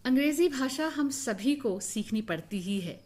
अंग्रेजी भाषा हम सभी को सीखनी पड़ती ही है।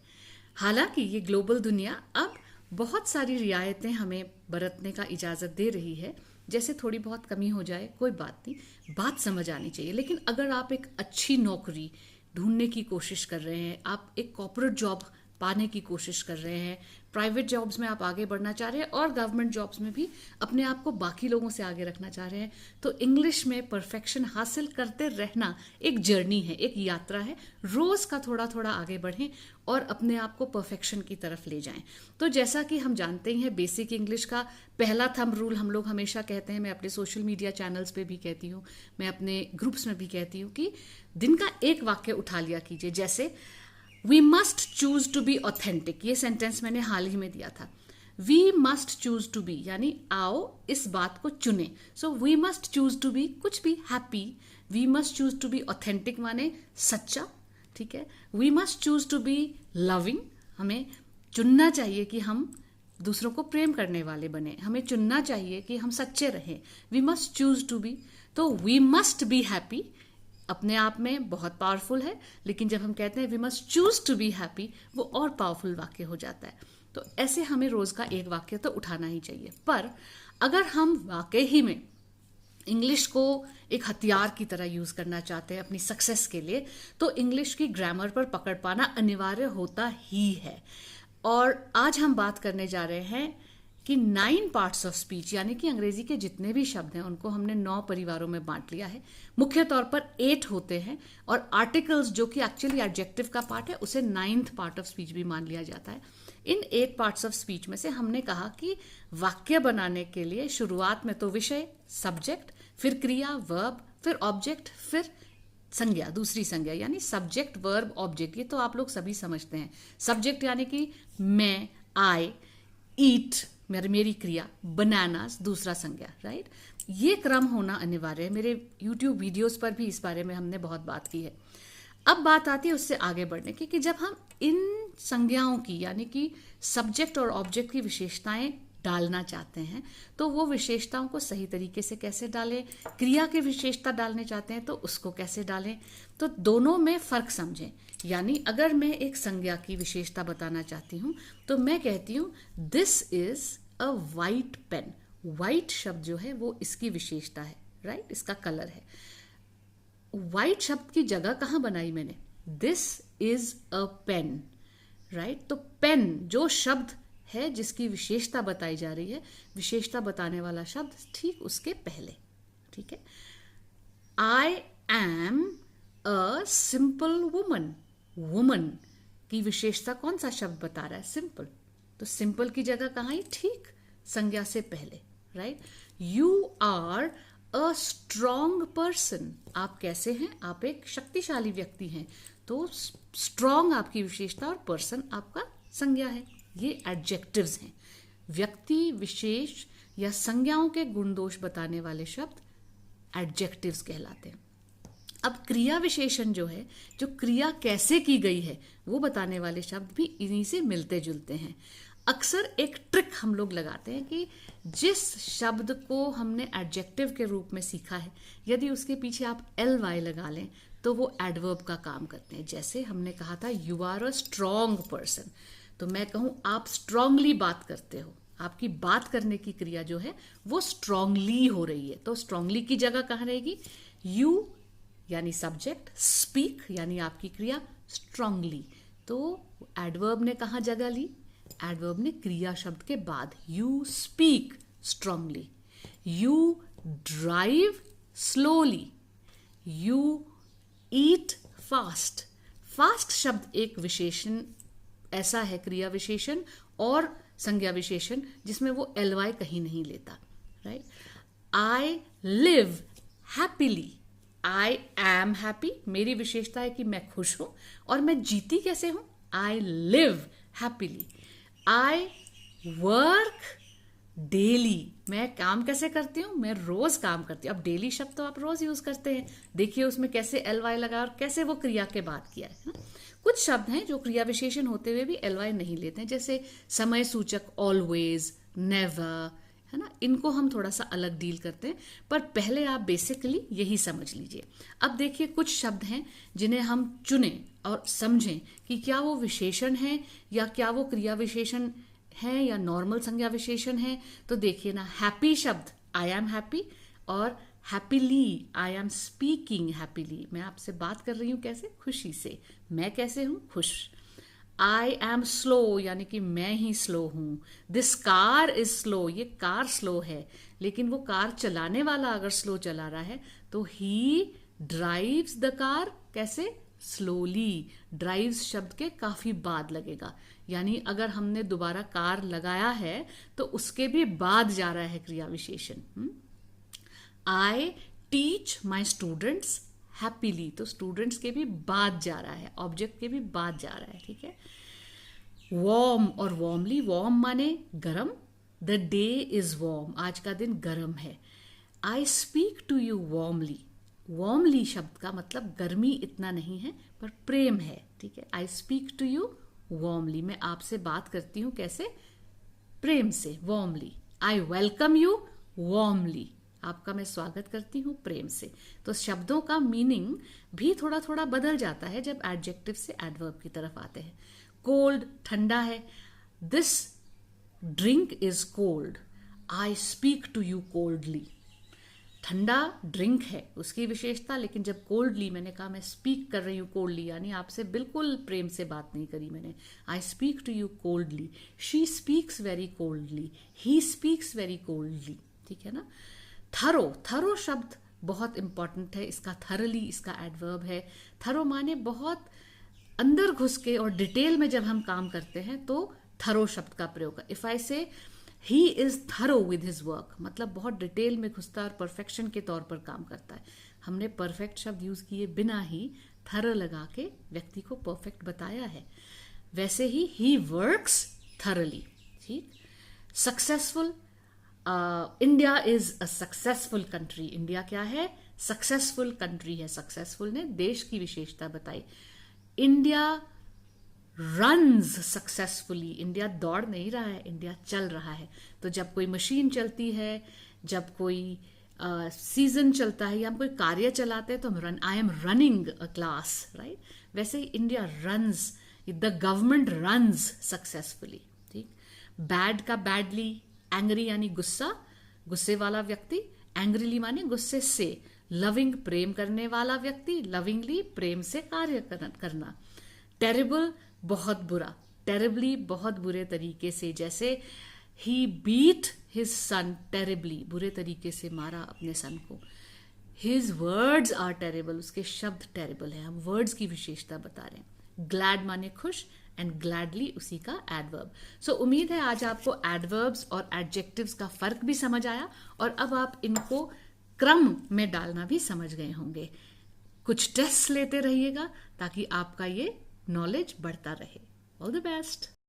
हालांकि ये ग्लोबल दुनिया अब बहुत सारी रियायतें हमें बरतने का इजाज़त दे रही है। जैसे थोड़ी बहुत कमी हो जाए कोई बात नहीं, बात समझ आनी चाहिए। लेकिन अगर आप एक अच्छी नौकरी ढूंढने की कोशिश कर रहे हैं, आप एक कॉर्पोरेट जॉब पाने की कोशिश कर रहे हैं, प्राइवेट जॉब्स में आप आगे बढ़ना चाह रहे हैं और गवर्नमेंट जॉब्स में भी अपने आप को बाकी लोगों से आगे रखना चाह रहे हैं, तो इंग्लिश में परफेक्शन हासिल करते रहना एक जर्नी है, एक यात्रा है। रोज़ का थोड़ा थोड़ा आगे बढ़ें और अपने आप को परफेक्शन की तरफ ले जाएं। तो जैसा कि हम जानते ही हैं, बेसिक इंग्लिश का पहला थंब रूल हम लोग हमेशा कहते हैं, मैं अपने सोशल मीडिया चैनल्स पे भी कहती हूँ, मैं अपने ग्रुप्स में भी कहती हूँ कि दिन का एक वाक्य उठा लिया कीजिए। जैसे we must choose to be authentic, ये सेंटेंस मैंने हाल ही में दिया था। We must choose to be यानी आओ इस बात को चुने। So we must choose to be कुछ भी happy, we must choose to be authentic माने सच्चा, ठीक है। We must choose to be loving, हमें चुनना चाहिए कि हम दूसरों को प्रेम करने वाले बने, हमें चुनना चाहिए कि हम सच्चे रहें। We must choose to be, तो वी मस्ट बी हैप्पी अपने आप में बहुत पावरफुल है, लेकिन जब हम कहते हैं we must choose to be happy, वो और पावरफुल वाक्य हो जाता है। तो ऐसे हमें रोज का एक वाक्य तो उठाना ही चाहिए। पर अगर हम वाकई ही में इंग्लिश को एक हथियार की तरह यूज करना चाहते हैं अपनी सक्सेस के लिए, तो इंग्लिश की ग्रामर पर पकड़ पाना अनिवार्य होता ही है। और आज हम बात करने जा रहे हैं कि 9 पार्ट्स ऑफ स्पीच, यानी कि अंग्रेजी के जितने भी शब्द हैं उनको हमने 9 परिवारों में बांट लिया है। मुख्य तौर पर 8 होते हैं और आर्टिकल्स जो कि एक्चुअली एडजेक्टिव का पार्ट है उसे 9th पार्ट ऑफ स्पीच भी मान लिया जाता है। इन 8 पार्ट्स ऑफ स्पीच में से हमने कहा कि वाक्य बनाने के लिए शुरुआत में तो विषय, सब्जेक्ट, फिर क्रिया वर्ब, फिर ऑब्जेक्ट, फिर संज्ञा, दूसरी संज्ञा, यानी सब्जेक्ट वर्ब ऑब्जेक्ट। ये तो आप लोग सभी समझते हैं। सब्जेक्ट यानी कि मैं, आई, ईट मेरी क्रिया, बनानास दूसरा संज्ञा, राइट। ये क्रम होना अनिवार्य है। मेरे YouTube वीडियोस पर भी इस बारे में हमने बहुत बात की है। अब बात आती है उससे आगे बढ़ने की कि जब हम इन संज्ञाओं की यानी कि सब्जेक्ट और ऑब्जेक्ट की विशेषताएं डालना चाहते हैं, तो वो विशेषताओं को सही तरीके से कैसे डालें, क्रिया की विशेषता डालने चाहते हैं तो उसको कैसे डालें, तो दोनों में फर्क समझें। यानी अगर मैं एक संज्ञा की विशेषता बताना चाहती हूँ तो मैं कहती हूँ this is a white pen. White शब्द जो है वो इसकी विशेषता है, राइट, इसका कलर है। वाइट शब्द की जगह कहाँ बनाई मैंने, this is a pen, right. तो पेन जो शब्द है जिसकी विशेषता बताई जा रही है, विशेषता बताने वाला शब्द ठीक उसके पहले, ठीक है। I am a simple woman, woman की विशेषता कौन सा शब्द बता रहा है, सिंपल। तो सिंपल की जगह कहाँ है, ठीक संज्ञा से पहले, right. You are a strong person, आप कैसे हैं, आप एक शक्तिशाली व्यक्ति हैं। तो स्ट्रॉन्ग आपकी विशेषता और पर्सन आपका संज्ञा है। ये एडजेक्टिव्स हैं। व्यक्ति विशेष या संज्ञाओं के गुण दोष बताने वाले शब्द एडजेक्टिव्स कहलाते हैं। अब क्रिया विशेषण जो है, जो क्रिया कैसे की गई है वो बताने वाले शब्द भी इन्हीं से मिलते जुलते हैं। अक्सर एक ट्रिक हम लोग लगाते हैं कि जिस शब्द को हमने एडजेक्टिव के रूप में सीखा है, यदि उसके पीछे आप ly लगा लें तो वो एडवर्ब का काम करते हैं। जैसे हमने कहा था you are a strong person, तो मैं कहूँ आप स्ट्रांगली बात करते हो, आपकी बात करने की क्रिया जो है वो स्ट्रांगली हो रही है। तो स्ट्रांगली की जगह कहाँ रहेगी, यू यानी सब्जेक्ट, स्पीक यानी आपकी क्रिया स्ट्रांगली। तो एडवर्ब ने कहाँ जगह ली, एडवर्ब ने क्रिया शब्द के बाद, you speak strongly, you drive slowly, you eat fast. Fast शब्द एक विशेषण ऐसा है, क्रिया विशेषण और संज्ञा विशेषण, जिसमें वो ly कहीं नहीं लेता, right. I live happily, I am happy, मेरी विशेषता है कि मैं खुश हूं और मैं जीती कैसे हूं, I live happily. I work daily, मैं काम कैसे करती हूँ, मैं रोज काम करती हूँ। अब डेली शब्द तो आप रोज यूज करते हैं, देखिए उसमें कैसे ly लगा और कैसे वो क्रिया के बाद किया है ना? कुछ शब्द हैं जो क्रिया विशेषण होते हुए भी ly नहीं लेते हैं, जैसे समय सूचक ऑलवेज, नेवर, है ना, इनको हम थोड़ा सा अलग डील करते हैं, पर पहले आप बेसिकली यही समझ लीजिए। अब देखिए कुछ शब्द हैं जिन्हें हम चुनें और समझें कि क्या वो विशेषण है या क्या वो क्रिया विशेषण है या नॉर्मल संज्ञा विशेषण है। तो देखिए ना, हैप्पी शब्द आई एम हैप्पी, और happily I am speaking happily, मैं आपसे बात कर रही हूं कैसे, खुशी से। मैं कैसे हूं, खुश। आई एम स्लो, यानी कि मैं ही स्लो हूं। दिस कार इज स्लो, ये कार स्लो है, लेकिन वो कार चलाने वाला अगर स्लो चला रहा है तो ही ड्राइव्स द कार कैसे, स्लोली। ड्राइव्स शब्द के काफी बाद लगेगा, यानी अगर हमने दोबारा कार लगाया है तो उसके भी बाद जा रहा है क्रिया विशेषण। I teach my students happily, तो स्टूडेंट्स के भी बाद जा रहा है, ऑब्जेक्ट के भी बाद जा रहा है, ठीक है। वॉर्म और वॉर्मली, वॉर्म माने गरम, द डे इज वॉर्म, आज का दिन गरम है। आई speak to you warmly, warmly शब्द का मतलब गर्मी इतना नहीं है पर प्रेम है, ठीक है। आई स्पीक टू यू वॉर्मली, मैं आपसे बात करती हूं कैसे, प्रेम से, warmly. I welcome you warmly, आपका मैं स्वागत करती हूं प्रेम से। तो शब्दों का मीनिंग भी थोड़ा थोड़ा बदल जाता है जब एडजेक्टिव से एडवर्ब की तरफ आते हैं। कोल्ड, ठंडा है, this drink is cold, I speak to you coldly. ठंडा ड्रिंक है उसकी विशेषता, लेकिन जब कोल्डली, मैंने कहा मैं स्पीक कर रही हूं कोल्डली, यानी आपसे बिल्कुल प्रेम से बात नहीं करी मैंने। I speak to you coldly, she speaks very coldly, he speaks very coldly, ठीक है ना। थरो, थरो शब्द बहुत इंपॉर्टेंट है, इसका थरली इसका एडवर्ब है। थरो माने बहुत अंदर घुस के और डिटेल में जब हम काम करते हैं तो थरो शब्द का प्रयोग। इफ आई से he is thorough with his work, मतलब बहुत डिटेल में घुसता और परफेक्शन के तौर पर काम करता है। हमने परफेक्ट शब्द यूज किए बिना ही थरो लगा के व्यक्ति को परफेक्ट बताया है। वैसे ही वर्क्स थरली, ठीक। Successful, India is a successful country, India क्या है, सक्सेसफुल कंट्री है। सक्सेसफुल ने देश की विशेषता बताई। इंडिया रन्स सक्सेसफुली, इंडिया दौड़ नहीं रहा है, इंडिया चल रहा है। तो जब कोई मशीन चलती है, जब कोई सीजन चलता है या हम कोई कार्य चलाते हैं तो हम run, I am running a class, right. वैसे ही India runs, the government runs successfully, ठीक। बैड का बैडली, एंग्री यानी गुस्सा, गुस्से वाला व्यक्ति, एंग्रीली माने गुस्से से। लविंग प्रेम करने वाला व्यक्ति, लविंगली प्रेम से कार्य करना। टेरिबल बहुत बुरा, टेरिबली बहुत बुरे तरीके से, जैसे ही बीट हिज सन टेरिबली, बुरे तरीके से मारा अपने सन को। हिज वर्ड्स आर टेरिबल, उसके शब्द टेरिबल है, हम वर्ड्स की विशेषता बता रहे हैं। ग्लैड माने खुश, एंड ग्लैडली उसी का एडवर्ब। सो उम्मीद है आज आपको एडवर्ब्स और एडजेक्टिव्स का फर्क भी समझ आया और अब आप इनको क्रम में डालना भी समझ गए होंगे। कुछ टेस्ट लेते रहिएगा ताकि आपका ये नॉलेज बढ़ता रहे। All the best.